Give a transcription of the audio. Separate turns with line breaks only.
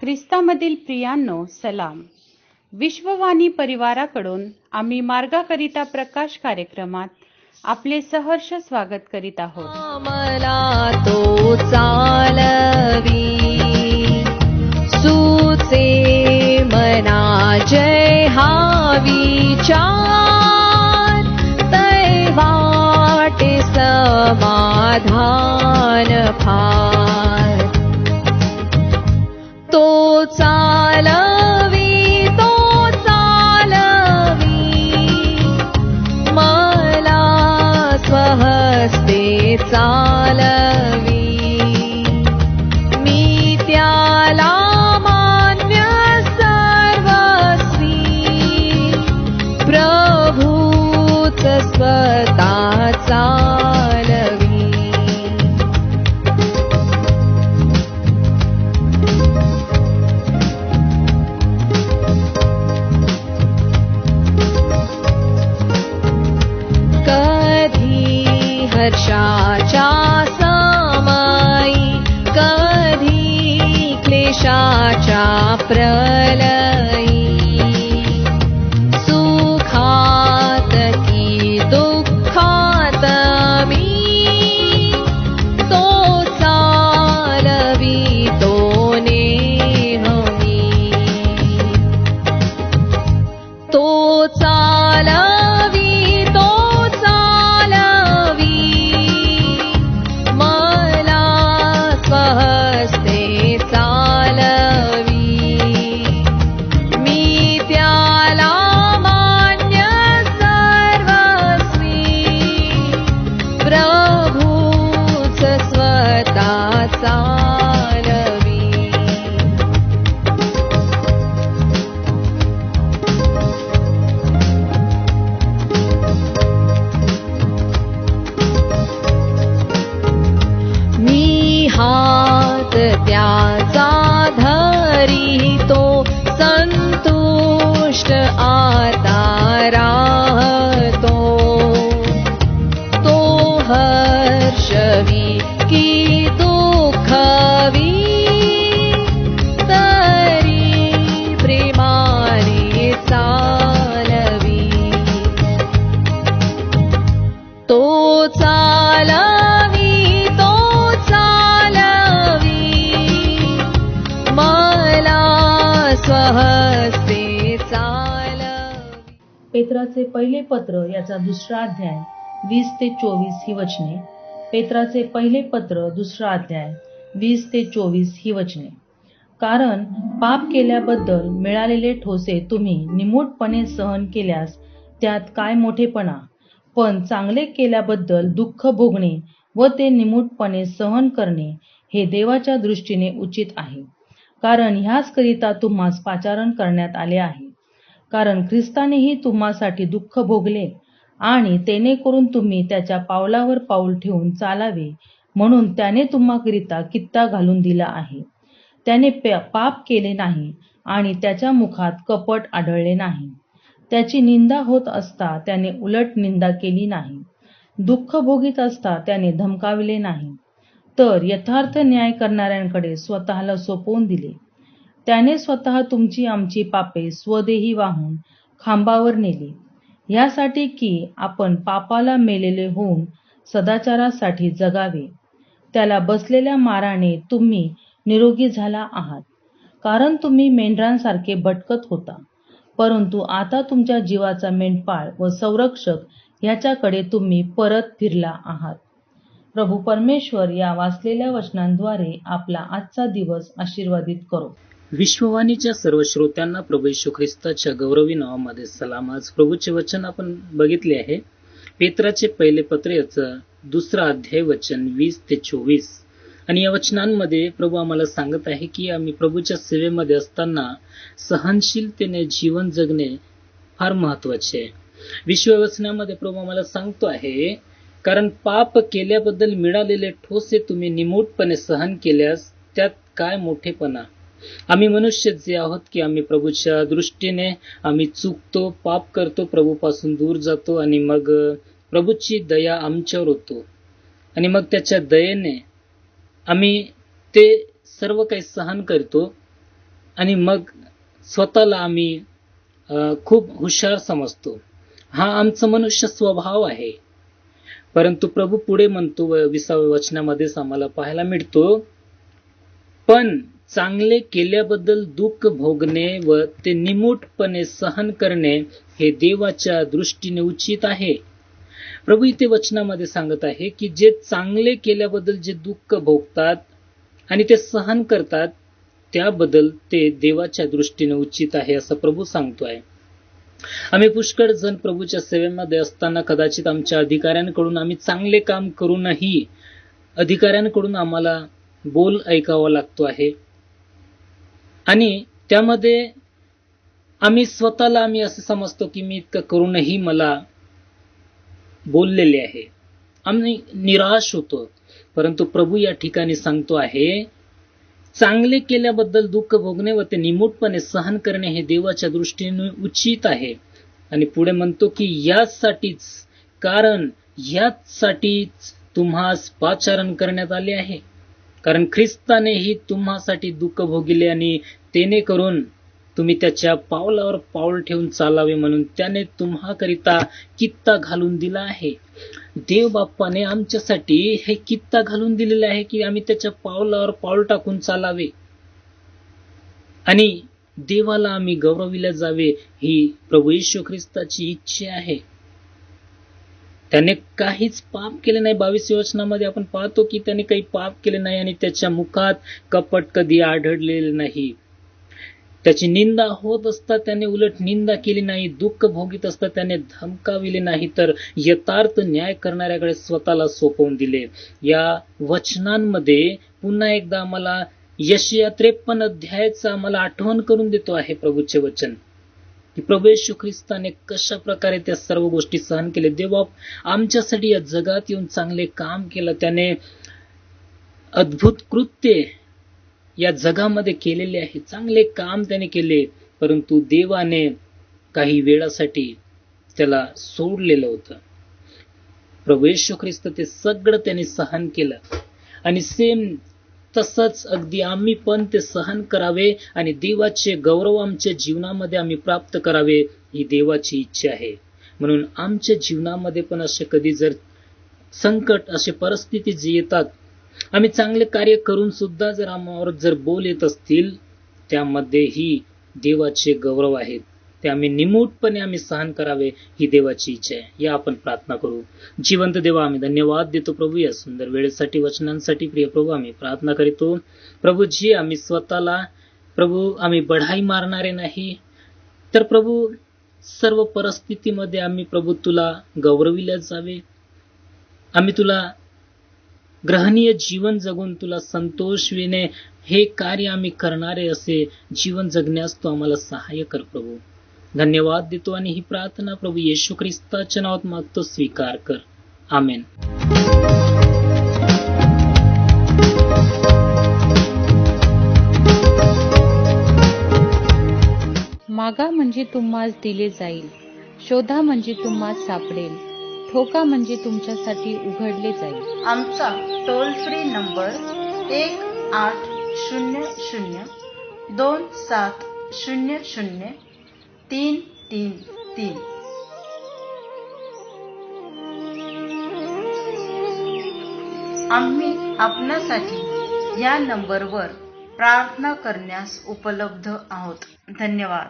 ख्रिस्तामधील प्रियांनो, सलाम. विश्ववाणी परिवाराकडून आम्ही मार्गाकरिता प्रकाश कार्यक्रमात आपले सहर्ष स्वागत करीत आहोत.
मला तो चालवी सुचे मना जय हा विचार तै वाटे समाधान फार तो चालवी मला स्वहस्ते चालवी मी त्याला मान्य सर्वस्वी प्रभूच स्वतः चालवी. हर्षाच्या समयी कधी क्लेशाच्या प्रलयी सुखात की दुःखात मी तो चालवी तो नेहमी तो चालवी हात त्याचा धरितो संतुष्ट आता राहतो तो हर्षवी की दुःखवी तरी प्रेमाने चालवी तो चालवी
पेत्राचे पहिले पत्र याचा दुसरा अध्याय 20 ते 24 ही वचने. पेत्राचे पहिले पत्र दुसरा अध्याय 20 ते 24 ही वचने. कारण पाप केल्याबद्दल मिळालेले ठोसे तुम्ही निमूटपणे सहन केल्यास त्यात काय मोठेपणा, पण चांगले केल्याबद्दल दुःख भोगणे व ते निमूटपणे सहन करणे हे देवाच्या दृष्टीने उचित आहे. कारण ह्याचकरिता तुम्हास पाचारण करण्यात आले आहे. कारण ख्रिस्तानेही तुम्हासाठी दुःख भोगले आणि तेने करून तुम्ही त्याच्या पावलावर पाऊल ठेवून चालावे म्हणून त्याने तुम्हाकरिता कित्ता घालून दिला आहे. त्याने पाप केले नाही आणि त्याच्या मुखात कपट आढळले नाही. त्याची निंदा होत असता त्याने उलट निंदा केली नाही. दुःख भोगीत असता त्याने धमकाविले नाही, तर यथार्थ न्याय करणाऱ्यांकडे स्वतःला सोपवून दिले. त्याने स्वतः तुमची आमची पापे स्वदेही वाहून खांबावर नेली, यासाठी की आपण पापाला मेलेले होऊन सदाचारासाठी जगावे. त्याला बसलेल्या माराने तुम्ही निरोगी झाला आहात. कारण तुम्ही मेंढरांसारखे भटकत होता, परंतु आता तुमच्या जीवाचा मेंढपाळ व संरक्षक ह्याच्याकडे तुम्ही परत फिरला आहात. प्रभू परमेश्वर या वाचलेल्या वचनांद्वारे आपला आजचा दिवस आशीर्वादित करो.
विश्ववाणीच्या सर्व श्रोत्यांना प्रभू येशू ख्रिस्ताच्या गौरवी नावामध्ये सलाम. आज प्रभूचे वचन आपण बघितले आहे. पेत्राचे पहिले पत्र याचं दुसरा अध्याय वचन 20 ते 24. आणि या वचनांमध्ये प्रभू आम्हाला सांगत आहे की आम्ही प्रभूच्या सेवेमध्ये असताना सहनशीलतेने जीवन जगणे फार महत्वाचे आहे. विश्ववचनामध्ये प्रभू आम्हाला सांगतो आहे, कारण पाप केल्याबद्दल मिळालेले ठोसे तुम्ही निमूटपणे सहन केल्यास त्यात काय मोठेपणा. आम्ही मनुष्य जे आहोत की आम्ही प्रभूच्या दृष्टीने आम्ही चुकतो, पाप करतो, प्रभूपासून दूर जातो आणि मग प्रभूची दया आमच्यावर होतो आणि मग त्याच्या दयेने आम्ही ते सर्व काही सहन करतो. आणि मग स्वतःला आम्ही खूप हुशार समजतो. हा आमचा मनुष्य स्वभाव आहे. परंतु प्रभू पुढे म्हणतो 20व्या वचनामध्येच आम्हाला पाहायला मिळतो, पण चांगले केल्याबद्दल दुःख भोगणे व ते निमूटपणे सहन करणे हे देवाच्या दृष्टीने उचित आहे. प्रभू इथे वचनामध्ये सांगत आहे की जे चांगले केल्याबद्दल जे दुःख भोगतात आणि ते सहन करतात त्याबद्दल ते देवाच्या दृष्टीने उचित आहे असं प्रभू सांगतोय. आम्ही पुष्कळ जण प्रभूच्या सेवेमध्ये असताना कदाचित आमच्या अधिकाऱ्यांकडून आम्ही चांगले काम करूनही अधिकाऱ्यांकडून आम्हाला बोल ऐकावा लागतो आहे आणि त्यामध्ये आम्ही स्वतःला असं समजतो की मी इतकं करूनही मला बोललेले आहे. आम्ही निराश होतो. परंतु प्रभू या ठिकाणी सांगतो आहे, चांगले केल्याबद्दल दुःख भोगणे व ते निमूटपणे सहन करणे हे देवाच्या दृष्टीने उचित आहे. आणि पुढे म्हणतो की याचसाठीच तुम्हास पाचारण करण्यात आले आहे. कारण ख्रिस्तानेही तुम्हासाठी दुःख भोगिले आणि तेने करून तुम्ही त्याच्या पावलावर पाऊल ठेवून चालावे म्हणून त्याने तुम्हाकरिता कित्ता घालून दिला आहे. देव बाप्पाने आमच्यासाठी हे कित्ता घालून दिलेले आहे की आम्ही त्याच्या पावलावर पाऊल टाकून चालावे आणि देवाला आम्ही गौरविले जावे ही प्रभू येशू ख्रिस्ताची इच्छा आहे. त्याने काहीच पाप केले नाही. 22व्या वचनामध्ये आपण पाहतो की त्याने काही पाप केले नाही आणि त्याच्या मुखात कपट कधी आढळलेले नाही. त्याची निंदा होत असता त्याने उलट निंदा केली नाही. दुःख भोगीत असता त्याने धमकाविले नाही, तर यथार्थ न्याय करणाऱ्याकडे स्वतःला सोपवून दिले. या वचनांमध्ये पुन्हा एकदा आम्हाला यशाया 53 अध्यायाचं आम्हाला आठवण करून देतो आहे प्रभूचे वचन की प्रभू येशू ख्रिस्ताने कशा प्रकारे त्या सर्व गोष्टी सहन केले. देवा आमच्यासाठी या जगात येऊन चांगले काम केलं. त्याने अद्भुत कृत्य या जगामध्ये केलेले आहे. चांगले काम त्याने केले. परंतु देवाने काही वेळासाठी त्याला सोडलेलं होतं. प्रभू येशू ख्रिस्त ते सगळं त्याने सहन केलं आणि सेम तसंच अगदी आम्ही पण ते सहन करावे आणि देवाचे गौरव आमच्या जीवनामध्ये आम्ही प्राप्त करावे ही देवाची इच्छा आहे. म्हणून आमच्या जीवनामध्ये पण असे कधी जर संकट असे परिस्थिती जे येतात, आम्ही चांगले कार्य करून सुद्धा जर आम्हावर जर बोल येत असतील, त्यामध्येही देवाचे गौरव आहेत. ते आम्ही निमूटपणे आम्ही सहन करावे ही देवाची इच्छा आहे. या आपण प्रार्थना करू. जिवंत देवा, आम्ही धन्यवाद देतो प्रभू या सुंदर वेळेसाठी, वचनांसाठी. प्रिय प्रभू, आम्ही प्रार्थना करीतो प्रभू जी आम्ही स्वतःला प्रभू आम्ही बढाई मारणारे नाही, तर प्रभू सर्व परिस्थितीमध्ये आम्ही प्रभू तुला गौरविले जावे. आम्ही तुला ग्रहणीय जीवन जगून तुला संतोषविणे हे कार्य आम्ही करणारे असे जीवन जगण्यास तू आम्हाला सहाय्य कर प्रभू. धन्यवाद देतो आणि ही प्रार्थना प्रभू येशू ख्रिस्ताच्या नावात मागतो, स्वीकार कर. आमेन.
मागा म्हणजे तुम्हास दिले जाईल, शोधा म्हणजे तुम्हास सापडेल, ठोका म्हणजे तुमच्यासाठी उघडले जाईल.
आमचा टोल फ्री नंबर 1800-2700-333. आम्ही आपणासाठी या नंबरवर प्रार्थना करण्यास उपलब्ध आहोत. धन्यवाद.